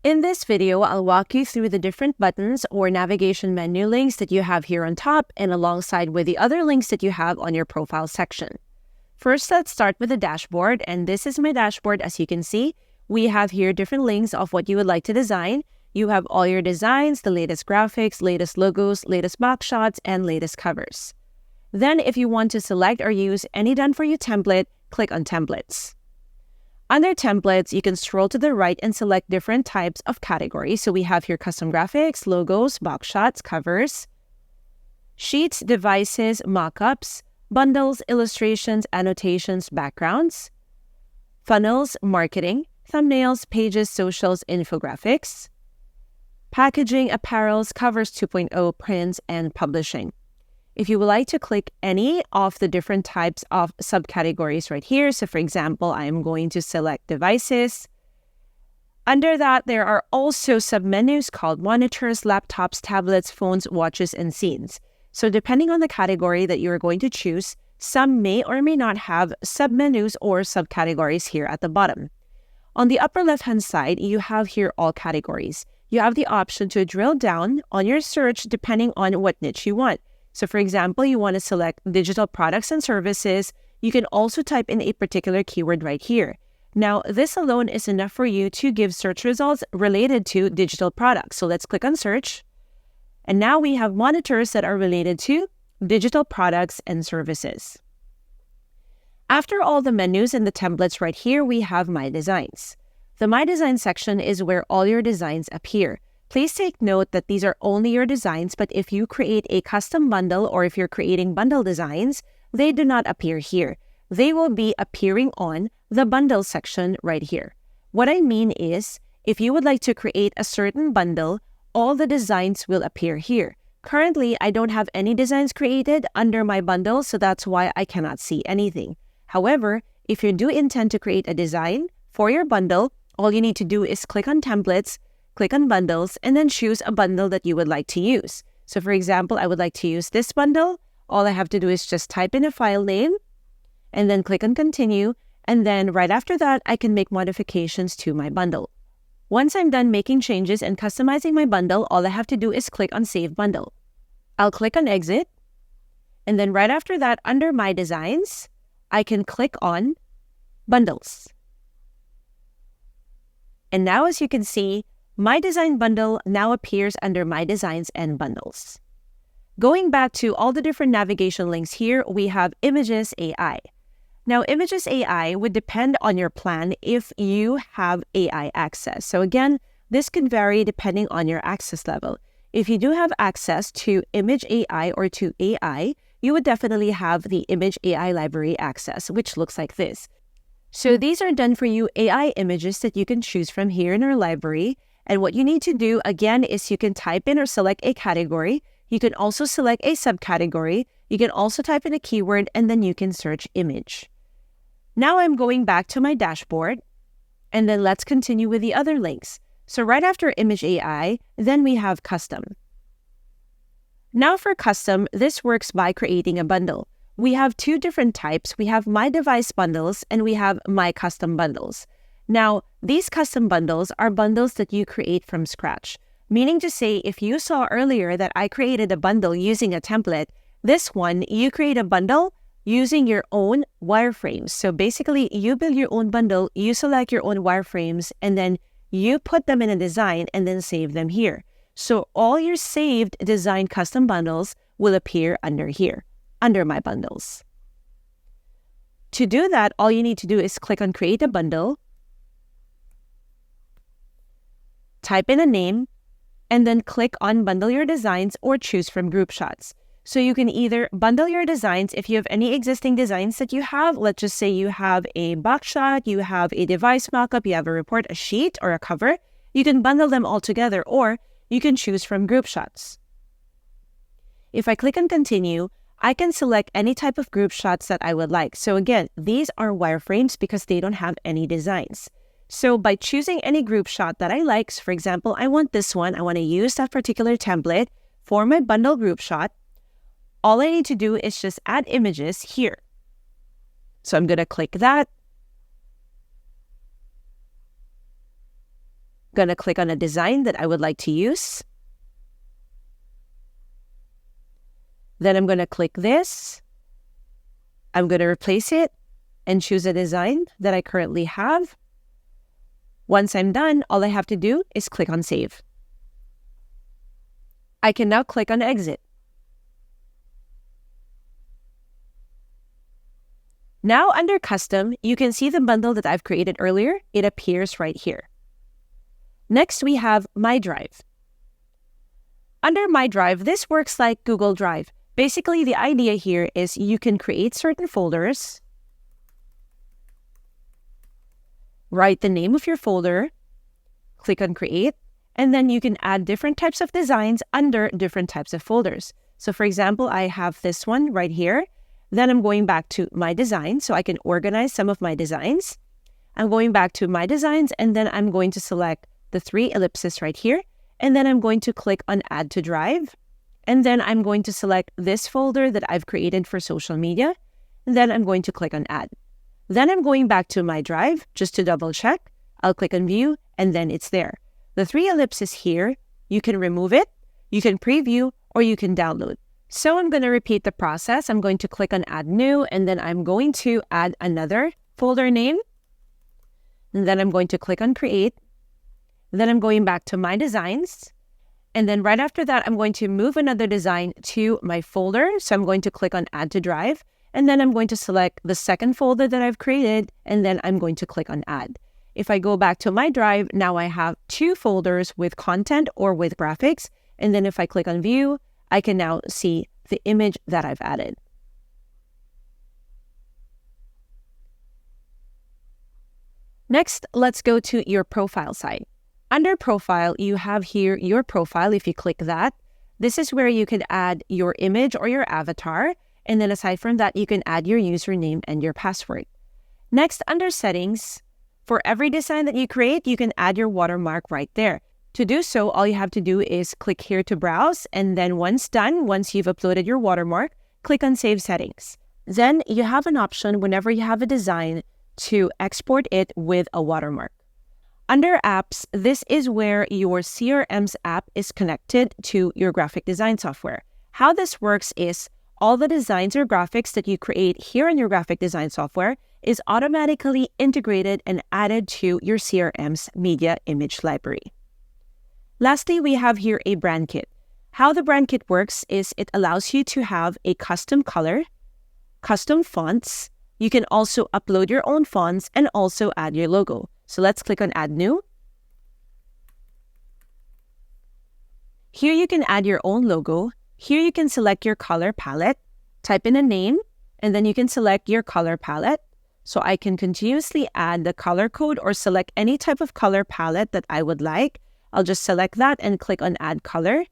In this video, I'll walk you through the different buttons or navigation menu links that you have here on top and alongside with the other links that you have on your profile section. First, let's start with the dashboard, and this is my dashboard. As you can see, we have here different links of what you would like to design. You have all your designs, the latest graphics, latest logos, latest box shots, and latest covers. Then, if you want to select or use any done-for-you template, click on Templates. Under Templates, you can scroll to the right and select different types of categories. So we have here custom graphics, logos, box shots, covers, sheets, devices, mockups, bundles, illustrations, annotations, backgrounds, funnels, marketing, thumbnails, pages, socials, infographics, packaging, apparels, covers 2.0, prints, and publishing. If you would like to click any of the different types of subcategories right here, so for example, I am going to select devices. Under that, there are also submenus called monitors, laptops, tablets, phones, watches, and scenes. So depending on the category that you are going to choose, some may or may not have submenus or subcategories here at the bottom. On the upper left-hand side, you have here all categories. You have the option to drill down on your search depending on what niche you want. So for example, you want to select digital products and services. You can also type in a particular keyword right here. Now, this alone is enough for you to give search results related to digital products. So let's click on search. And now we have monitors that are related to digital products and services. After all the menus and the templates right here, we have My Designs. The My Design section is where all your designs appear. Please take note that these are only your designs, but if you create a custom bundle or if you're creating bundle designs, they do not appear here. They will be appearing on the bundle section right here. What I mean is, if you would like to create a certain bundle, all the designs will appear here. Currently, I don't have any designs created under my bundle, so that's why I cannot see anything. However, if you do intend to create a design for your bundle, all you need to do is click on Templates, click on Bundles, and then choose a bundle that you would like to use. So for example, I would like to use this bundle. All I have to do is just type in a file name and then click on Continue. And then right after that, I can make modifications to my bundle. Once I'm done making changes and customizing my bundle, all I have to do is click on Save Bundle. I'll click on Exit. And then right after that, under My Designs, I can click on Bundles. And now as you can see, My Design bundle now appears under My Designs and Bundles. Going back to all the different navigation links here, we have Images AI. Now, Images AI would depend on your plan if you have AI access. So again, this can vary depending on your access level. If you do have access to Image AI or to AI, you would definitely have the Image AI library access, which looks like this. So these are done for you AI images that you can choose from here in our library. And what you need to do, again, is you can type in or select a category. You can also select a subcategory. You can also type in a keyword, and then you can search image. Now I'm going back to my dashboard, and then let's continue with the other links. So right after Image AI, then we have Custom. Now for Custom, this works by creating a bundle. We have two different types. We have My Device bundles, and we have My Custom bundles. Now, these custom bundles are bundles that you create from scratch, meaning to say if you saw earlier that I created a bundle using a template, this one, you create a bundle using your own wireframes. So basically, you build your own bundle, you select your own wireframes, and then you put them in a design and then save them here. So all your saved design custom bundles will appear under here, under My Bundles. To do that, all you need to do is click on Create a Bundle, type in a name, and then click on Bundle Your Designs or choose from Group Shots. So you can either bundle your designs if you have any existing designs that you have. Let's just say you have a box shot, you have a device mockup, you have a report, a sheet, or a cover. You can bundle them all together, or you can choose from Group Shots. If I click on Continue, I can select any type of group shots that I would like. So again, these are wireframes because they don't have any designs. So by choosing any group shot that I like, so for example, I want this one, I want to use that particular template for my bundle group shot, all I need to do is just add images here. So I'm going to click that. Gonna click on a design that I would like to use. Then I'm gonna click this. I'm gonna replace it and choose a design that I currently have. Once I'm done, all I have to do is click on Save. I can now click on Exit. Now under Custom, you can see the bundle that I've created earlier. It appears right here. Next, we have My Drive. Under My Drive, this works like Google Drive. Basically, the idea here is you can create certain folders, write the name of your folder, click on Create, and then you can add different types of designs under different types of folders. So for example, I have this one right here. Then I'm going back to My Design so I can organize some of my designs. I'm going back to My Designs, and then I'm going to select the 3 ellipses right here. And then I'm going to click on Add to Drive. And then I'm going to select this folder that I've created for social media. And then I'm going to click on Add. Then I'm going back to My Drive just to double check. I'll click on View, and then it's there. The 3 ellipses here, you can remove it, you can preview, or you can download. So I'm going to repeat the process. I'm going to click on Add New, and then I'm going to add another folder name. And then I'm going to click on Create. Then I'm going back to My Designs. And then right after that, I'm going to move another design to my folder. So I'm going to click on Add to Drive. And then I'm going to select the second folder that I've created. And then I'm going to click on Add. If I go back to My Drive, now I have 2 folders with content or with graphics. And then if I click on View, I can now see the image that I've added. Next, let's go to your profile site. Under Profile, you have here your profile. If you click that, this is where you can add your image or your avatar. And then aside from that, you can add your username and your password. Next, under Settings, for every design that you create, you can add your watermark right there. To do so, all you have to do is click here to browse, and then once done, once you've uploaded your watermark, click on Save Settings. Then you have an option whenever you have a design to export it with a watermark. Under Apps, this is where your CRM's app is connected to your graphic design software. How this works is all the designs or graphics that you create here in your graphic design software is automatically integrated and added to your CRM's media image library. Lastly, we have here a brand kit. How the brand kit works is it allows you to have a custom color, custom fonts. You can also upload your own fonts and also add your logo. So let's click on Add New. Here you can add your own logo. Here you can select your color palette, type in a name, and then you can select your color palette. So I can continuously add the color code or select any type of color palette that I would like. I'll just select that and click on Add Color,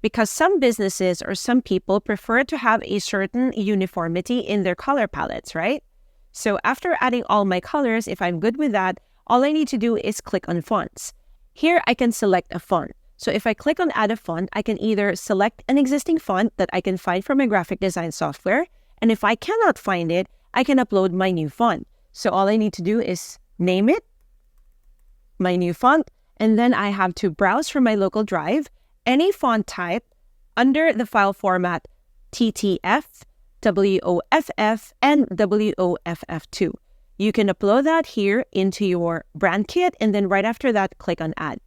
because some businesses or some people prefer to have a certain uniformity in their color palettes, right? So after adding all my colors, if I'm good with that, all I need to do is click on Fonts. Here I can select a font. So if I click on Add a Font, I can either select an existing font that I can find from my graphic design software, and if I cannot find it, I can upload my new font. So all I need to do is name it, my new font, and then I have to browse from my local drive, any font type under the file format TTF, WOFF, and WOFF2. You can upload that here into your brand kit, and then right after that, click on Add.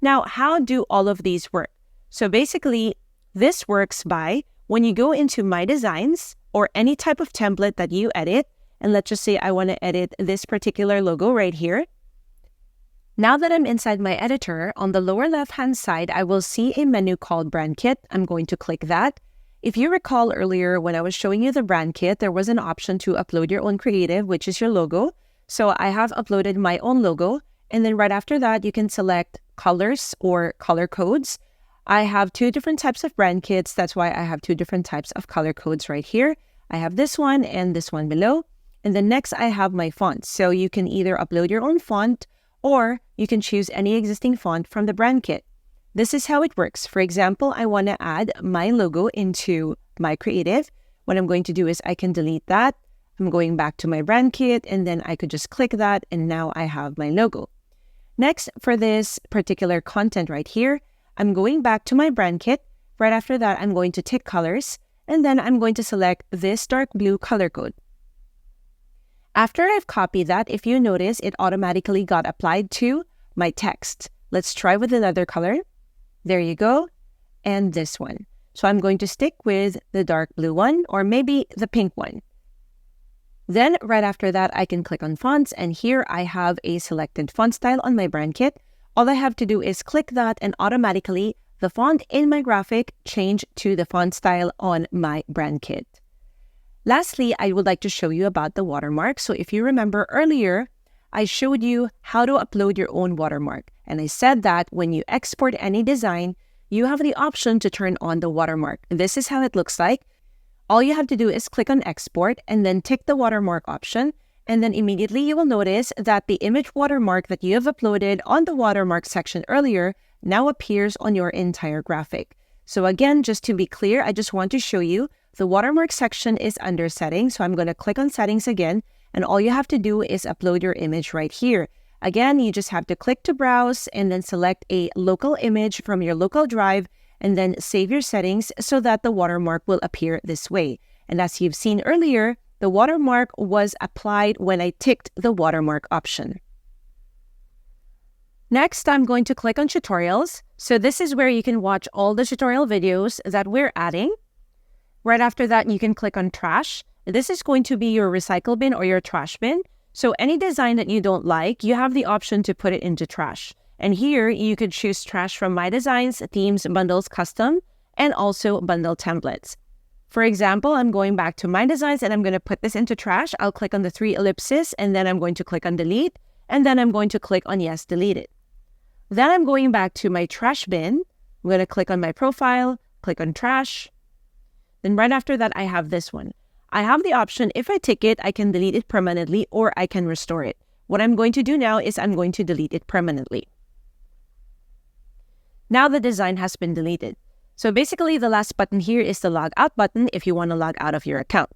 Now, how do all of these work? So basically, this works by when you go into My Designs or any type of template that you edit, and let's just say I want to edit this particular logo right here. Now that I'm inside my editor, on the lower left-hand side, I will see a menu called Brand Kit. I'm going to click that. If you recall earlier when I was showing you the brand kit, there was an option to upload your own creative, which is your logo. So I have uploaded my own logo. And then right after that, you can select colors or color codes. I have 2 different types of brand kits. That's why I have 2 different types of color codes right here. I have this one and this one below. And then next, I have my fonts. So you can either upload your own font or you can choose any existing font from the brand kit. This is how it works. For example, I want to add my logo into my creative. What I'm going to do is I can delete that. I'm going back to my brand kit, and then I could just click that, and now I have my logo. Next, for this particular content right here, I'm going back to my brand kit. Right after that, I'm going to tick colors, and then I'm going to select this dark blue color code. After I've copied that, if you notice, it automatically got applied to my text. Let's try with another color. There you go. And this one. So I'm going to stick with the dark blue one, or maybe the pink one. Then right after that, I can click on fonts, and here I have a selected font style on my brand kit. All I have to do is click that, and automatically the font in my graphic changed to the font style on my brand kit. Lastly, I would like to show you about the watermark. So if you remember earlier, I showed you how to upload your own watermark. And I said that when you export any design, you have the option to turn on the watermark. This is how it looks like. All you have to do is click on export and then tick the watermark option. And then immediately you will notice that the image watermark that you have uploaded on the watermark section earlier now appears on your entire graphic. So again, just to be clear, I just want to show you the watermark section is under settings. So I'm going to click on settings again, and all you have to do is upload your image right here. Again, you just have to click to browse and then select a local image from your local drive and then save your settings so that the watermark will appear this way. And as you've seen earlier, the watermark was applied when I ticked the watermark option. Next, I'm going to click on tutorials. So this is where you can watch all the tutorial videos that we're adding. Right after that, you can click on trash. This is going to be your recycle bin or your trash bin. So any design that you don't like, you have the option to put it into trash. And here you could choose trash from My Designs, Themes, Bundles, Custom, and also Bundle Templates. For example, I'm going back to My Designs and I'm going to put this into trash. I'll click on the 3 ellipses and then I'm going to click on delete. And then I'm going to click on yes, delete it. Then I'm going back to my trash bin. I'm going to click on my profile, click on trash. Then right after that, I have this one. I have the option, if I tick it, I can delete it permanently or I can restore it. What I'm going to do now is I'm going to delete it permanently. Now the design has been deleted. So basically the last button here is the log out button if you want to log out of your account.